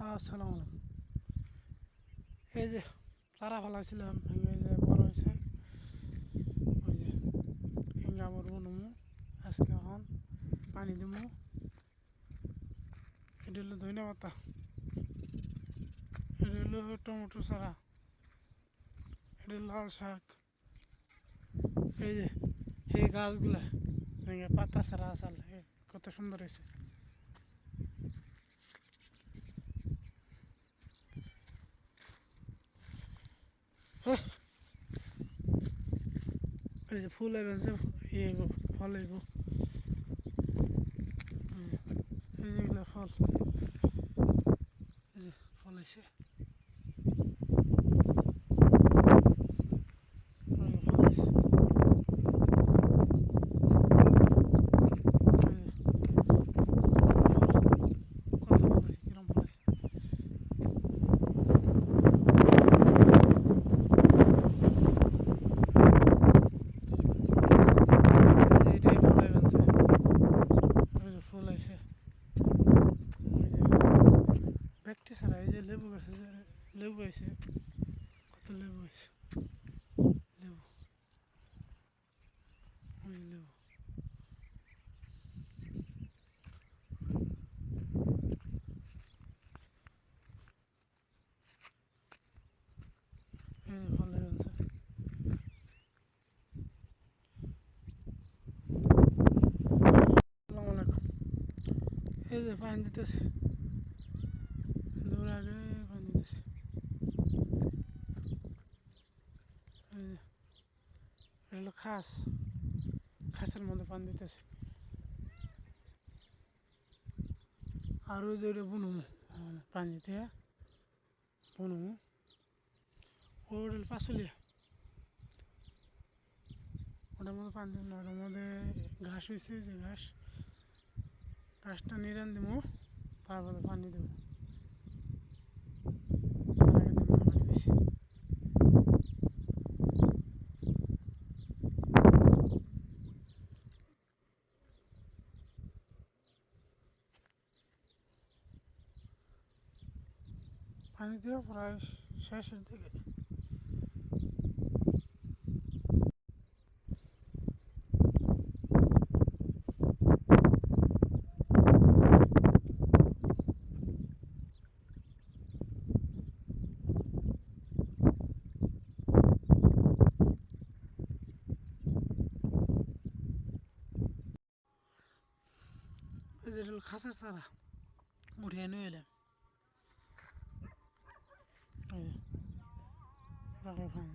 আসসালামু আলাইকুম। এই যে চারা ফেলাইছিলাম, এই যে বড় হয়েছে। ওই যে হিঙ্গা মরবো নমু আজকে এখন পানি দেবো। এটা হলো ধনিয়া পাতা, এটা হলো টমেটো চারা, এটা লাল শাক। এই যে এই গাছগুলা ভেঙে পাতা ছাড়া আসাল কত সুন্দর হয়েছে। এই যে ফুল এসে ইয়ে ফল এগো, এই যেগুলো ফল, এই যে ফল এসে ফুল আছে। ব্যক্তি ছাড়া এই যে লেবু গাছে লেবু আছে, কত লেবু আছে, লেবু, ওই লেবু। এই যে ফল আছে। আসসালামু আলাইকুম। এই যে পানি দিতেছে, দূর আগে পানি দিতেছে। এই যে এটা হলো খাস, খাসের মধ্যে পানি দিতেছে। আর ওই যে ওটা বুনুমু পানি দিয়ে বুনুমু, ওটা পাঁচলিয়া, ওটার মধ্যে পানি দিব না, ওটার মধ্যে ঘাস হয়েছে, যে ঘাসটা নিরান দেবো, তারপরে পানি দেবো। তার আগে দেবো না পানি বেশি। পানি দেওয়া প্রায় শেষের দিকে। এই যে খাঁচার চারা উঠিয়ে নিয়ে এলাম। এই যে পানি